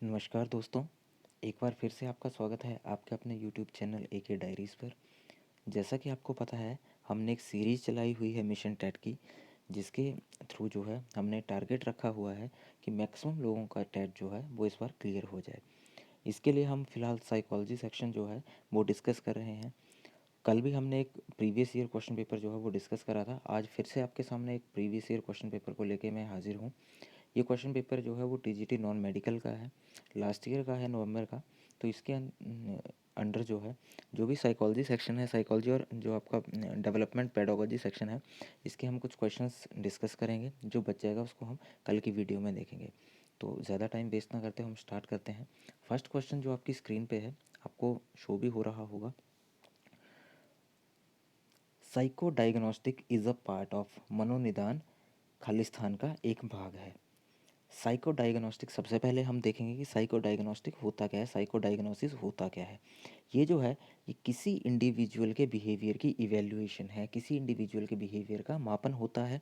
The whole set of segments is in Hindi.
नमस्कार दोस्तों, एक बार फिर से आपका स्वागत है आपके अपने यूट्यूब चैनल एके डायरीज़ पर। जैसा कि आपको पता है, हमने एक सीरीज़ चलाई हुई है मिशन टेट की, जिसके थ्रू जो है हमने टारगेट रखा हुआ है कि मैक्सिमम लोगों का टेट जो है वो इस बार क्लियर हो जाए। इसके लिए हम फ़िलहाल साइकोलॉजी सेक्शन जो है वो डिस्कस कर रहे हैं। कल भी हमने एक प्रीवियस ईयर क्वेश्चन पेपर जो है वो डिस्कस करा था। आज फिर से आपके सामने एक प्रीवियस ईयर क्वेश्चन पेपर को लेके मैं हाज़िर हूँ। ये क्वेश्चन पेपर जो है वो टीजीटी नॉन मेडिकल का है, लास्ट ईयर का है नवंबर का। तो इसके अंडर जो है जो भी साइकोलॉजी सेक्शन है, साइकोलॉजी और जो आपका डेवलपमेंट पेडागोजी सेक्शन है, इसके हम कुछ क्वेश्चंस डिस्कस करेंगे। जो बच जाएगा उसको हम कल की वीडियो में देखेंगे। तो ज़्यादा टाइम वेस्ट ना करते हम स्टार्ट करते हैं। फर्स्ट क्वेश्चन जो आपकी स्क्रीन पे है, आपको शो भी हो रहा होगा। Psycho diagnostic is a part of मनोनिदान खालिस्तान का एक भाग है। साइको डायग्नोस्टिक, सबसे पहले हम देखेंगे कि साइको डायग्नोस्टिक होता क्या है, साइको डायग्नोसिस होता क्या है। ये जो है ये किसी इंडिविजुअल के बिहेवियर की इवैल्यूएशन है, किसी इंडिविजुअल के बिहेवियर का मापन होता है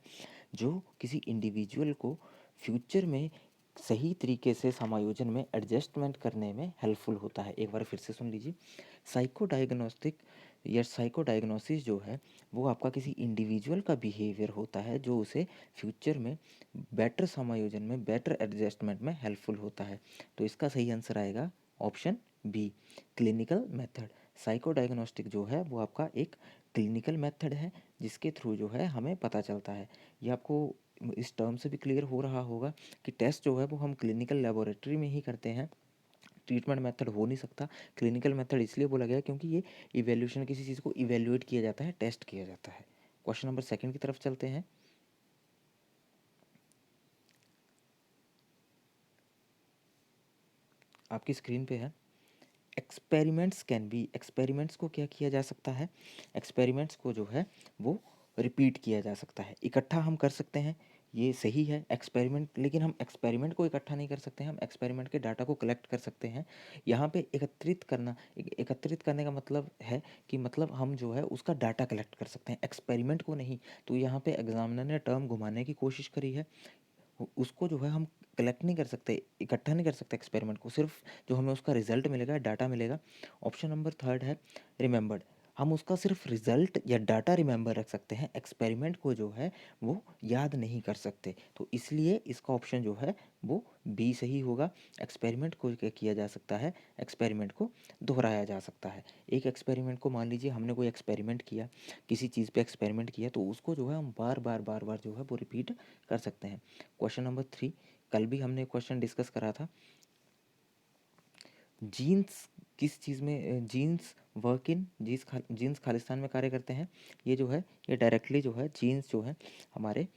जो किसी इंडिविजुअल को फ्यूचर में सही तरीके से समायोजन में एडजस्टमेंट करने में हेल्पफुल होता है। एक बार फिर से सुन लीजिए, साइको डायग्नोस्टिक या साइको डायग्नोसिस जो है वो आपका किसी इंडिविजुअल का बिहेवियर होता है जो उसे फ्यूचर में बेटर समायोजन में, बेटर एडजस्टमेंट में हेल्पफुल होता है। तो इसका सही आंसर आएगा option B, clinical method. Psycho diagnostic जो है वो आपका एक क्लिनिकल मेथड है जिसके थ्रू जो है हमें पता चलता है। ये आपको इस टर्म से भी क्लियर हो रहा होगा कि टेस्ट जो है वो हम क्लिनिकल लेबोरेटरी में ही करते हैं, ट्रीटमेंट मेथड हो नहीं सकता। क्लिनिकल मेथड इसलिए बोला गया क्योंकि ये इवेल्यूशन, किसी चीज़ को इवेल्यूएट किया जाता है, टेस्ट किया जाता है। क्वेश्चन नंबर सेकंड की तरफ चलते हैं। आपकी स्क्रीन पे है, एक्सपेरिमेंट्स कैन बी, एक्सपेरिमेंट्स को क्या किया जा सकता है, एक्सपेरिमेंट्स को जो है वो रिपीट किया जा सकता है, इकट्ठा हम कर सकते हैं। ये सही है एक्सपेरिमेंट, लेकिन हम एक्सपेरिमेंट को इकट्ठा नहीं कर सकते हैं, हम एक्सपेरिमेंट के डाटा को कलेक्ट कर सकते हैं। यहाँ पे एकत्रित करना, एकत्रित करने का मतलब है कि मतलब हम जो है उसका डाटा कलेक्ट कर सकते हैं, एक्सपेरिमेंट को नहीं। तो यहाँ पे एग्जामिनर ने टर्म घुमाने की कोशिश करी है, उसको जो है हम कलेक्ट नहीं कर सकते, इकट्ठा नहीं कर सकते एक्सपेरिमेंट को, सिर्फ जो हमें उसका रिजल्ट मिलेगा, डाटा मिलेगा। ऑप्शन नंबर थर्ड है रिमेंबर्ड, हम उसका सिर्फ रिजल्ट या डाटा रिमेंबर रख सकते हैं, एक्सपेरिमेंट को जो है वो याद नहीं कर सकते। तो इसलिए इसका ऑप्शन जो है वो बी सही होगा। एक्सपेरिमेंट को क्या किया जा सकता है, एक्सपेरिमेंट को दोहराया जा सकता है। एक एक्सपेरिमेंट को, मान लीजिए हमने कोई एक्सपेरिमेंट किया, किसी चीज़ पे एक्सपेरिमेंट किया, तो उसको जो है हम बार बार बार बार जो है वो रिपीट कर सकते हैं। क्वेश्चन नंबर थ्री, कल भी हमने क्वेश्चन डिस्कस करा था, जीन्स किस चीज़ में, जीन्स वर्क इन, जीन्स खालिस्तान में कार्य करते हैं। ये जो है ये डायरेक्टली जो है जीन्स जो है हमारे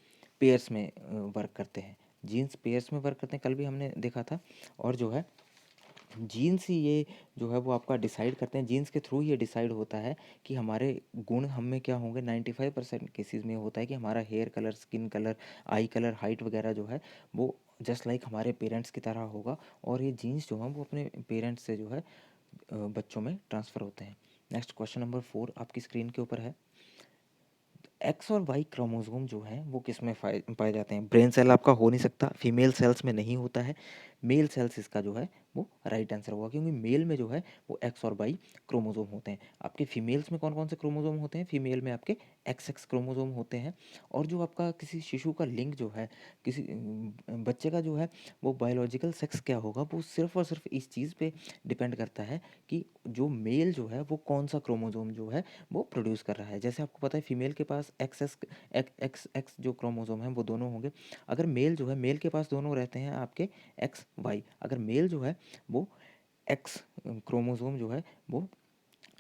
पेयर्स में वर्क करते हैं, जीन्स पेयर्स में वर्क करते हैं, कल भी हमने देखा था। और जो है जीन्स ही ये जो है वो आपका डिसाइड करते हैं, जीन्स के थ्रू ये डिसाइड होता है कि हमारे गुण हम में क्या होंगे। 95% केसेस में होता है कि हमारा hair colour, skin colour, eye colour, height वगैरह जो है वो जस्ट लाइक हमारे पेरेंट्स की तरह होगा। और ये जीन्स जो हैं वो अपने पेरेंट्स से जो है बच्चों में ट्रांसफ़र होते हैं। नेक्स्ट क्वेश्चन नंबर फोर आपकी स्क्रीन के ऊपर है, एक्स और वाई क्रोमोसोम जो है वो किस में पाए जाते हैं। ब्रेन सेल आपका हो नहीं सकता, फीमेल सेल्स में नहीं होता है, मेल सेल्स इसका जो है वो राइट आंसर होगा, क्योंकि मेल में जो है वो एक्स और वाई क्रोमोसोम होते हैं। आपके फीमेल्स में कौन कौन से क्रोमोसोम होते हैं, फीमेल में आपके एक्स एक्स क्रोमोसोम होते हैं। और जो आपका किसी शिशु का लिंग जो है, किसी बच्चे का जो है वो बायोलॉजिकल सेक्स क्या होगा, वो सिर्फ और सिर्फ इस चीज़ पे डिपेंड करता है कि जो मेल जो है वो कौन सा क्रोमोसोम जो है वो प्रोड्यूस कर रहा है। जैसे आपको पता है फीमेल के पास एक्स एक्स एक्स एक्स जो क्रोमोसोम है वो दोनों होंगे। अगर मेल जो है, मेल के पास दोनों रहते हैं आपके एक्स वाई, अगर मेल जो है वो एक्स क्रोमोसोम जो है वो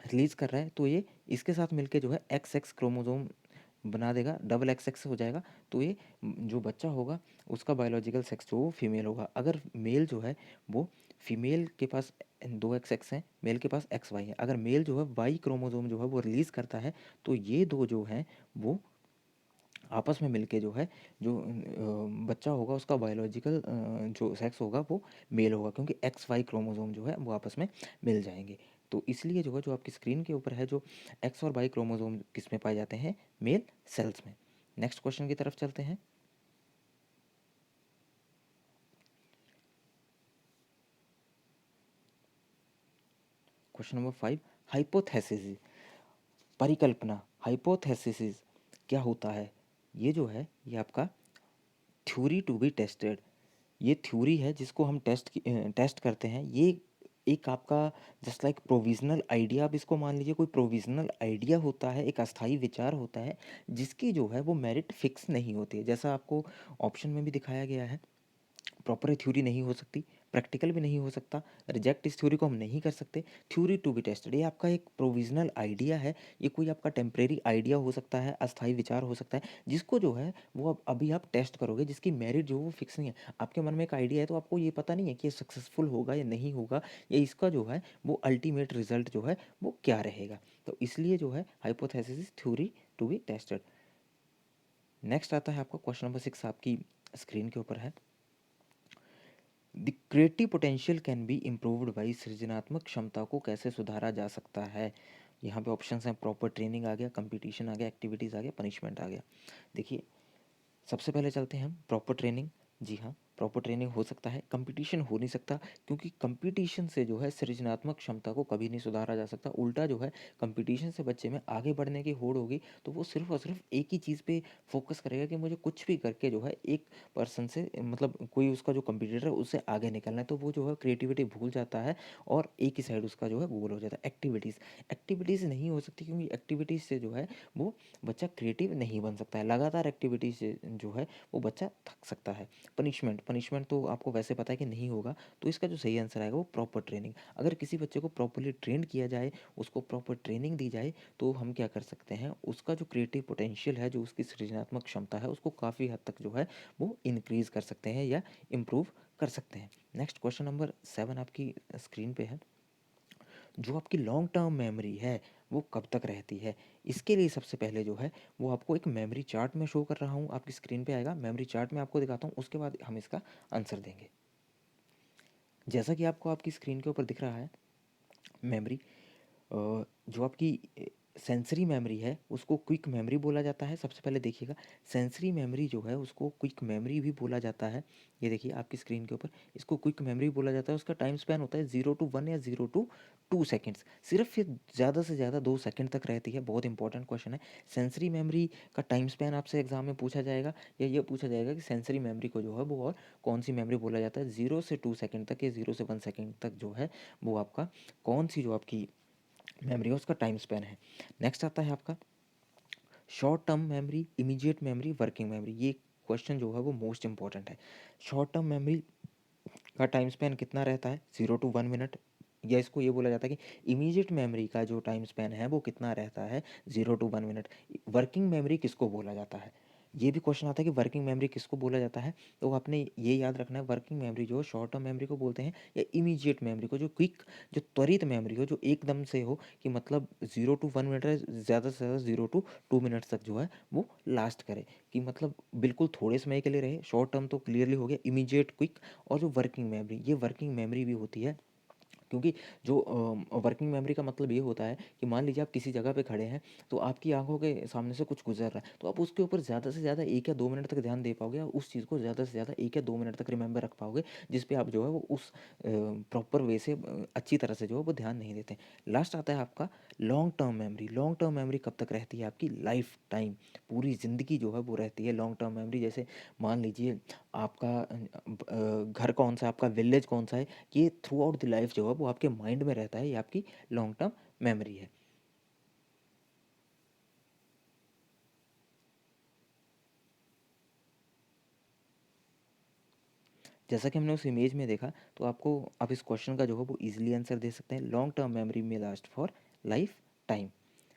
रिलीज कर रहा है, तो ये इसके साथ मिलके जो है एक्स एक्स क्रोमोसोम बना देगा, डबल एक्स एक्स हो जाएगा। तो ये जो बच्चा होगा उसका बायोलॉजिकल सेक्स जो वो फीमेल होगा। अगर मेल जो है वो, फीमेल के पास दो एक्स एक्स हैं, मेल के पास एक्स वाई है, अगर मेल जो है वाई क्रोमोसोम जो है वो रिलीज़ करता है, तो ये दो जो हैं वो आपस में मिलके जो है जो बच्चा होगा उसका बायोलॉजिकल जो सेक्स होगा वो मेल होगा, क्योंकि एक्स वाई क्रोमोसोम जो है वो आपस में मिल जाएंगे। तो इसलिए जो है, जो आपकी स्क्रीन के ऊपर है, जो एक्स और वाई क्रोमोसोम किस में पाए जाते हैं, मेल सेल्स में। नेक्स्ट क्वेश्चन की तरफ चलते हैं। क्वेश्चन नंबर 5, हाइपोथेसिस, परिकल्पना। हाइपोथेसिस क्या होता है? ये जो है ये आपका थ्योरी टू बी टेस्टेड, ये थ्योरी है जिसको हम टेस्ट करते हैं। ये एक आपका जस्ट लाइक प्रोविजनल आइडिया, आप इसको मान लीजिए, कोई प्रोविजनल आइडिया होता है, एक अस्थाई विचार होता है जिसकी जो है वो मेरिट फिक्स नहीं होती है। जैसा आपको ऑप्शन में भी दिखाया गया है, प्रॉपर थ्योरी नहीं हो सकती, प्रैक्टिकल भी नहीं हो सकता, रिजेक्ट इस थ्योरी को हम नहीं कर सकते। थ्योरी टू बी टेस्टेड, ये आपका एक प्रोविजनल आइडिया है, ये कोई आपका टेम्परेरी आइडिया हो सकता है, अस्थाई विचार हो सकता है, जिसको जो है वो अब अभी आप टेस्ट करोगे, जिसकी मेरिट जो वो फिक्स नहीं है। आपके मन में एक आइडिया है तो आपको ये पता नहीं है कि ये सक्सेसफुल होगा या नहीं होगा, या इसका जो है वो अल्टीमेट रिजल्ट जो है वो क्या रहेगा। तो इसलिए जो है hypothesis theory to be tested. Next आता है आपका क्वेश्चन नंबर 6, आपकी स्क्रीन के ऊपर है। The creative potential can be improved by, सृजनात्मक क्षमता को कैसे सुधारा जा सकता है? यहाँ पे ऑप्शंस हैं, प्रॉपर ट्रेनिंग आ गया, कंपटीशन आ गया, एक्टिविटीज़ आ गया, पनिशमेंट आ गया। देखिए, सबसे पहले चलते हैं हम प्रॉपर ट्रेनिंग। जी हाँ, प्रॉपर ट्रेनिंग हो सकता है, कंपटीशन हो नहीं सकता, क्योंकि कंपटीशन से जो है सृजनात्मक क्षमता को कभी नहीं सुधारा जा सकता। उल्टा जो है कंपटीशन से बच्चे में आगे बढ़ने की होड़ होगी, तो वो सिर्फ और सिर्फ एक ही चीज़ पे फोकस करेगा कि मुझे कुछ भी करके जो है एक पर्सन से, मतलब कोई उसका जो कंपटीटर है उससे आगे निकलना है। तो वो जो है क्रिएटिविटी भूल जाता है और एक ही साइड उसका जो है गोल हो जाता है। एक्टिविटीज़, एक्टिविटीज़ नहीं हो सकती, क्योंकि एक्टिविटीज़ से जो है वो बच्चा क्रिएटिव नहीं बन सकता है। लगातार एक्टिविटी से जो है वो बच्चा थक सकता है। पनिशमेंट, पनिशमेंट तो आपको वैसे पता है कि नहीं होगा, तो इसका जो सही आंसर आएगा वो प्रॉपर ट्रेनिंग। अगर किसी बच्चे को प्रॉपरली ट्रेन किया जाए, उसको प्रॉपर ट्रेनिंग दी जाए, तो हम क्या कर सकते हैं, उसका जो क्रिएटिव पोटेंशियल है, जो उसकी सृजनात्मक क्षमता है, उसको काफ़ी हद तक जो है वो इंक्रीज कर सकते हैं या इम्प्रूव कर सकते हैं। नेक्स्ट क्वेश्चन नंबर 7 आपकी स्क्रीन पे है। जो आपकी लॉन्ग टर्म मेमोरी है वो कब तक रहती है? इसके लिए सबसे पहले जो है वो आपको एक मेमोरी चार्ट में शो कर रहा हूँ, आपकी स्क्रीन पे आएगा। मेमोरी चार्ट में आपको दिखाता हूँ, उसके बाद हम इसका आंसर देंगे। जैसा कि आपको आपकी स्क्रीन के ऊपर दिख रहा है, मेमोरी, जो आपकी सेंसरी मेमोरी है उसको क्विक मेमोरी बोला जाता है। सबसे पहले देखिएगा, सेंसरी मेमोरी जो है उसको क्विक मेमोरी भी बोला जाता है। ये देखिए आपकी स्क्रीन के ऊपर, इसको क्विक मेमोरी बोला जाता है। उसका टाइम स्पैन होता है 0 to 1 या 0 to 2 सेकेंड्स, सिर्फ ये ज़्यादा से ज़्यादा 2 सेकेंड तक रहती है। बहुत इंपॉर्टेंट क्वेश्चन है। सेंसरी मेमोरी का टाइम स्पैन आपसे एग्जाम में पूछा जाएगा, या ये पूछा जाएगा कि सेंसरी मेमोरी को जो है वो और कौन सी मेमोरी बोला जाता है। 0 से 2 सेकेंड तक या 0 से 1 सेकेंड तक जो है वो आपका कौन सी जो आपकी मेमोरी है उसका टाइम स्पैन है। नेक्स्ट आता है आपका short term memory, immediate memory, working memory. ये क्वेश्चन जो है वो मोस्ट इंपॉर्टेंट है। शॉर्ट टर्म मेमोरी का टाइम स्पैन कितना रहता है? 0 to 1 मिनट, या इसको ये बोला जाता है कि इमीडिएट मेमोरी का जो टाइम स्पैन है वो कितना रहता है? 0 to 1 मिनट। वर्किंग मेमोरी किसको बोला जाता है? ये भी क्वेश्चन आता है कि वर्किंग मेमोरी किसको बोला जाता है, तो आपने ये याद रखना है, वर्किंग मेमोरी जो शॉर्ट टर्म मेमोरी को बोलते हैं, या इमीडिएट मेमोरी को, जो क्विक, जो त्वरित मेमोरी हो, जो एकदम से हो, कि मतलब 0 to 1 मिनट है, ज़्यादा से ज़्यादा 0 to 2 मिनट्स तक जो है वो लास्ट करे, कि मतलब बिल्कुल थोड़े समय के लिए रहे। शॉर्ट टर्म तो क्लियरली हो गया, इमीडिएट, क्विक, और जो वर्किंग मेमोरी, ये वर्किंग मेमोरी भी होती है। क्योंकि जो वर्किंग मेमोरी का मतलब ये होता है कि मान लीजिए आप किसी जगह पे खड़े हैं, तो आपकी आंखों के सामने से कुछ गुजर रहा है, तो आप उसके ऊपर ज़्यादा से ज़्यादा 1 या 2 मिनट तक ध्यान दे पाओगे, और उस चीज़ को ज़्यादा से ज़्यादा 1 या 2 मिनट तक रिमेंबर रख पाओगे, जिस पे आप जो है वो उस प्रॉपर वे से अच्छी तरह से जो है वो ध्यान नहीं देते। लास्ट आता है आपका long term memory. Long term memory कब तक रहती है? आपकी लाइफ टाइम, पूरी ज़िंदगी जो है वो रहती है लॉन्ग टर्म मेमोरी। जैसे मान लीजिए आपका घर कौन सा है, आपका विलेज कौन सा है, ये थ्रू आउट द लाइफ जो है वो आपके माइंड में रहता है, ये आपकी लॉन्ग टर्म मेमोरी है। जैसा कि हमने उस इमेज में देखा, तो आपको आप इस क्वेश्चन का जो है वो इजीली आंसर दे सकते हैं। लॉन्ग टर्म मेमोरी में last for life time,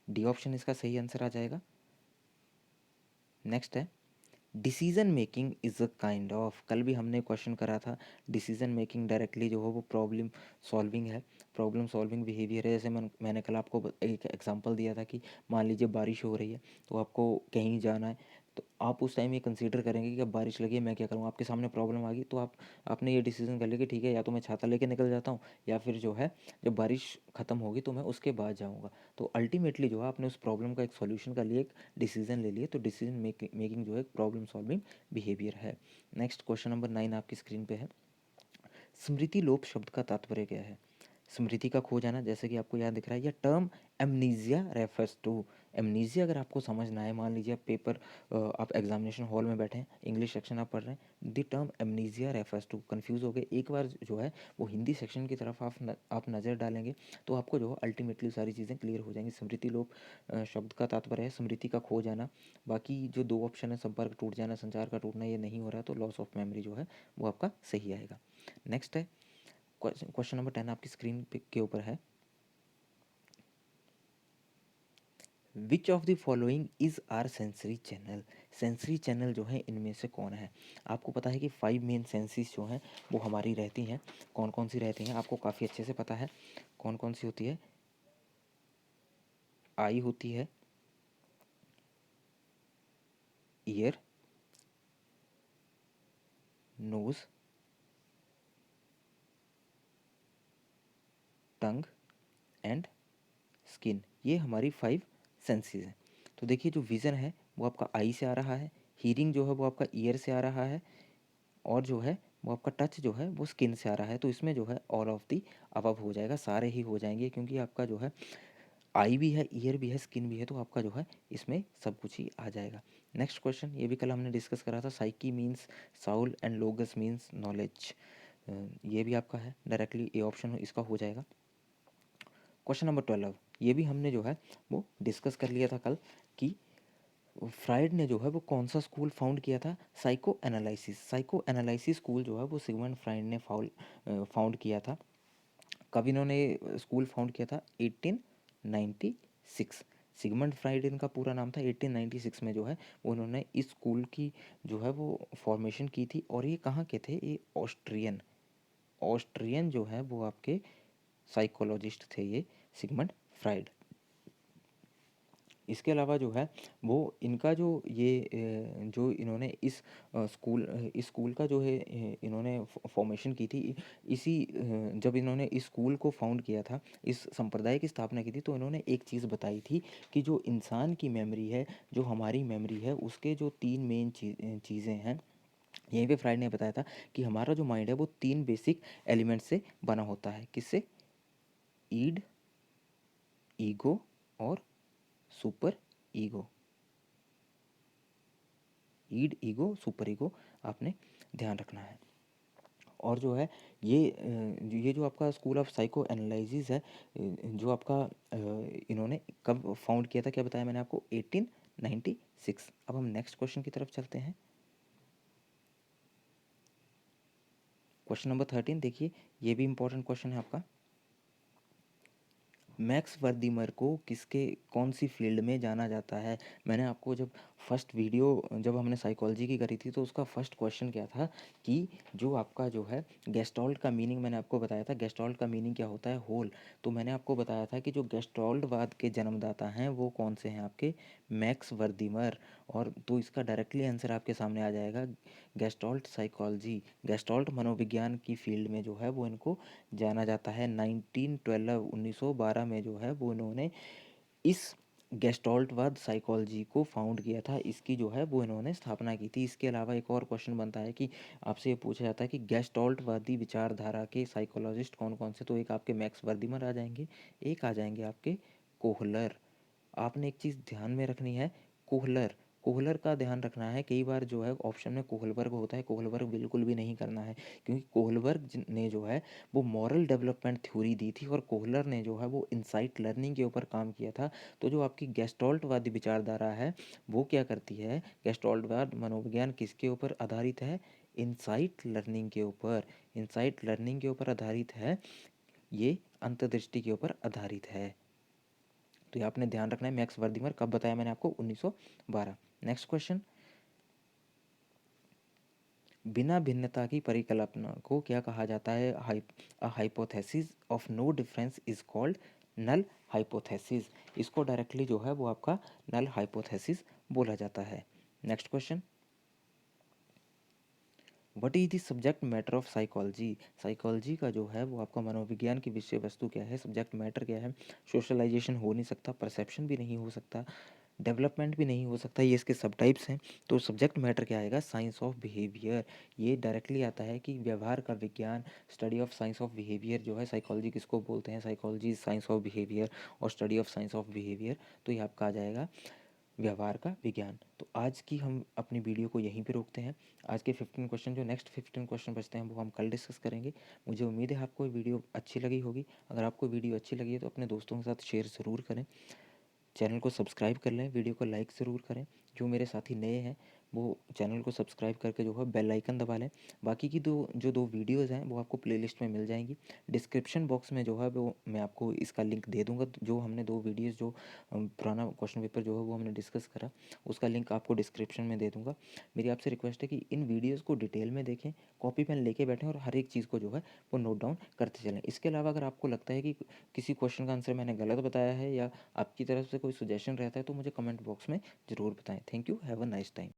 D option इसका सही आंसर आ जाएगा। नेक्स्ट है, decision making is a kind of, कल भी हमने क्वेश्चन करा था, डिसीजन मेकिंग डायरेक्टली जो है वो प्रॉब्लम सॉल्विंग है, प्रॉब्लम सॉल्विंग बिहेवियर है। जैसे मैंने कल आपको एक एग्जांपल दिया था कि मान लीजिए बारिश हो रही है, तो आपको कहीं जाना है, तो आप उस टाइम ये कंसीडर करेंगे कि अब बारिश लगी है, मैं क्या करूँ। आपके सामने प्रॉब्लम आ गई, तो आपने ये डिसीजन कर लिया कि ठीक है, या तो मैं छाता लेके निकल जाता हूँ, या फिर जो है जब बारिश ख़त्म होगी तो मैं उसके बाद जाऊँगा। तो अल्टीमेटली जो है आपने उस प्रॉब्लम का एक सॉल्यूशन का लिए, एक डिसीजन ले लिए, तो डिसीजन मेकिंग जो है प्रॉब्लम सॉल्विंग बिहेवियर है। नेक्स्ट क्वेश्चन नंबर 9 आपकी स्क्रीन पे है। स्मृति लोप शब्द का तात्पर्य क्या है? स्मृति का खो जाना, जैसे कि आपको याद दिख रहा है, या term amnesia refers to. Amnesia अगर आपको समझना है, मान लीजिए आप पेपर आप एग्जामिनेशन हॉल में बैठे हैं, इंग्लिश सेक्शन आप पढ़ रहे हैं, the term amnesia refers to, confuse हो गए, एक बार जो है वो हिंदी सेक्शन की तरफ आप नज़र डालेंगे तो आपको जो है अल्टीमेटली सारी चीज़ें क्लियर हो जाएंगी। स्मृति लोप शब्द का तात्पर्य है स्मृति का खो जाना। बाकी जो दो ऑप्शन है, संपर्क टूट जाना, संचार का टूटना, ये नहीं हो रहा है, तो लॉस ऑफ मेमोरी जो है वो आपका सही आएगा। नेक्स्ट है क्वेश्चन नंबर 10 आपकी स्क्रीन के ऊपर है, which of the following is are sensory channel. Sensory channel जो है इनमें से कौन है। आपको पता है कि 5 मेन सेंसिस जो हैं वो हमारी रहती हैं। कौन कौन सी रहती हैं आपको काफ़ी अच्छे से पता है। कौन कौन सी होती है, आई होती है, ear, nose, tongue and skin, ये हमारी 5 सेंसेस हैं। तो देखिए जो विज़न है वो आपका आई से आ रहा है, हीरिंग जो है वो आपका ईयर से आ रहा है, और जो है वो आपका टच जो है वो स्किन से आ रहा है। तो इसमें जो है ऑल ऑफ दी अबव हो जाएगा, सारे ही हो जाएंगे, क्योंकि आपका जो है आई भी है, ईयर भी है, स्किन भी है, तो आपका जो है इसमें सब कुछ ही आ जाएगा। नेक्स्ट क्वेश्चन, ये भी कल हमने डिस्कस करा था, psyche means Saul and लोगस means knowledge. ये भी आपका है, डायरेक्टली ए ऑप्शन इसका हो जाएगा। क्वेश्चन नंबर 12, ये भी हमने जो है वो डिस्कस कर लिया था कल, कि फ्राइड ने जो है वो कौन सा स्कूल फाउंड किया था, psycho analysis. Psycho analysis school जो है वो सिगमंड फ्राइड ने फाउंड किया था। कब इन्होंने स्कूल फाउंड किया था, 1896। सिगमंड फ्राइड इनका पूरा नाम था। 1896 में जो है वो उन्होंने इस स्कूल की जो है वो फॉर्मेशन की थी। और ये कहाँ के थे, ये ऑस्ट्रियन, ऑस्ट्रियन जो है वो आपके साइकोलॉजिस्ट थे ये सिगमंड फ्राइड। इसके अलावा जो है वो इनका जो ये जो इन्होंने इस स्कूल का जो है इन्होंने फॉर्मेशन की थी, इसी जब इन्होंने इस स्कूल को फाउंड किया था, इस संप्रदाय की स्थापना की थी, तो इन्होंने एक चीज़ बताई थी कि जो इंसान की मेमोरी है, जो हमारी मेमोरी है, उसके जो 3 मेन चीज़ें हैं। यहीं पे फ्राइड ने बताया था कि हमारा जो माइंड है वो 3 बेसिक एलिमेंट से बना होता है। किससे, ईड, ईगो और super ego. Id, ego, super ego, आपने ध्यान रखना है। और जो है ये जो आपका स्कूल ऑफ साइको एनालिसिस है, जो आपका इन्होंने कब फाउंड किया था, क्या बताया मैंने आपको, 1896। अब हम नेक्स्ट क्वेश्चन की तरफ चलते हैं। क्वेश्चन नंबर 13 देखिए, ये भी इंपॉर्टेंट क्वेश्चन है आपका। मैक्स वर्दीमर को किसके कौन सी फील्ड में जाना जाता है। मैंने आपको जब फर्स्ट वीडियो जब हमने साइकोलॉजी की करी थी, तो उसका फर्स्ट क्वेश्चन क्या था कि जो आपका जो है गेस्टॉल्ट का मीनिंग मैंने आपको बताया था। गेस्टॉल्ट का मीनिंग क्या होता है, होल। तो मैंने आपको बताया था कि जो गेस्टॉल्टवाद के जन्मदाता हैं वो कौन से हैं, आपके मैक्स वर्दीमर। और तो इसका डायरेक्टली आंसर आपके सामने आ जाएगा, गेस्टॉल्ट साइकोलॉजी, गेस्टॉल्ट मनोविज्ञान की फील्ड में जो है वो इनको जाना जाता है। 1912 में जो है वो इन्होंने इस गेस्टॉल्टवाद साइकोलॉजी को फाउंड किया था, इसकी जो है वो इन्होंने स्थापना की थी। इसके अलावा एक और क्वेश्चन बनता है कि आपसे ये पूछा जाता है कि गेस्टॉल्टवादी विचारधारा के साइकोलॉजिस्ट कौन कौन से। तो एक आपके मैक्स वर्दीमर आ जाएंगे, एक आ जाएंगे आपके कोहलर। आपने एक चीज़ ध्यान में रखनी है, कोहलर, कोहलर का ध्यान रखना है। कई बार जो है ऑप्शन में कोहलबर्ग होता है, कोहलबर्ग बिल्कुल भी नहीं करना है, क्योंकि कोहलबर्ग ने जो है वो मॉरल डेवलपमेंट थ्योरी दी थी, और कोहलर ने जो है वो इंसाइट लर्निंग के ऊपर काम किया था। तो जो आपकी गेस्टॉल्टवादी विचारधारा है वो क्या करती है, गेस्टॉल्टवाद मनोविज्ञान किसके ऊपर आधारित है, इंसाइट लर्निंग के ऊपर। इंसाइट लर्निंग के ऊपर आधारित है, ये अंतर्दृष्टि के ऊपर आधारित है। तो ये आपने ध्यान रखना है। मैक्स वर्दीमर कब बताया मैंने आपको, 1912। नेक्स्ट क्वेश्चन, बिना भिन्नता की परिकल्पना को क्या कहा जाता है, hypothesis of no difference is called null hypothesis. इसको डायरेक्टली जो है वो आपका नल हाइपोथेसिस बोला जाता है। Next question, what is the subject matter of psychology. Psychology का जो है वो आपका मनोविज्ञान की विषय वस्तु क्या है, सब्जेक्ट मैटर क्या है। सोशलाइजेशन हो नहीं सकता, परसेप्शन भी नहीं हो सकता, डेवलपमेंट भी नहीं हो सकता, ये इसके सब टाइप्स हैं। तो सब्जेक्ट मैटर क्या आएगा, साइंस ऑफ बिहेवियर। ये डायरेक्टली आता है कि व्यवहार का विज्ञान, study of science of behaviour जो है, साइकोलॉजी किसको बोलते हैं, साइकोलॉजी साइंस ऑफ बिहेवियर और study of science of behaviour. तो ये आपका आ जाएगा व्यवहार का विज्ञान। तो आज की हम अपनी वीडियो को यहीं पे रोकते हैं। आज के 15 क्वेश्चन, जो नेक्स्ट 15 क्वेश्चन बचते हैं, वो हम कल डिस्कस करेंगे। मुझे उम्मीद है आपको वीडियो अच्छी लगी होगी। अगर आपको वीडियो अच्छी लगी है तो अपने दोस्तों के साथ शेयर ज़रूर करें, चैनल को सब्सक्राइब कर लें, वीडियो को लाइक ज़रूर करें। जो मेरे साथी नए हैं वो चैनल को सब्सक्राइब करके जो है बेल आइकन दबा लें। बाकी की दो वीडियोज़ हैं वो आपको प्लेलिस्ट में मिल जाएंगी। डिस्क्रिप्शन बॉक्स में जो है वो मैं आपको इसका लिंक दे दूंगा। जो हमने दो वीडियोज़, जो पुराना क्वेश्चन पेपर जो है वो हमने डिस्कस करा, उसका लिंक आपको डिस्क्रिप्शन में दे दूंगा। मेरी आपसे रिक्वेस्ट है कि इन वीडियोज़ को डिटेल में देखें, कॉपी पेन लेके बैठें और हर एक चीज़ को जो है वो नोट डाउन करते चलें। इसके अलावा अगर आपको लगता है कि किसी क्वेश्चन का आंसर मैंने गलत बताया है या आपकी तरफ से कोई सजेशन रहता है तो मुझे कमेंट बॉक्स में ज़रूर बताएं। Thank you, have a nice time.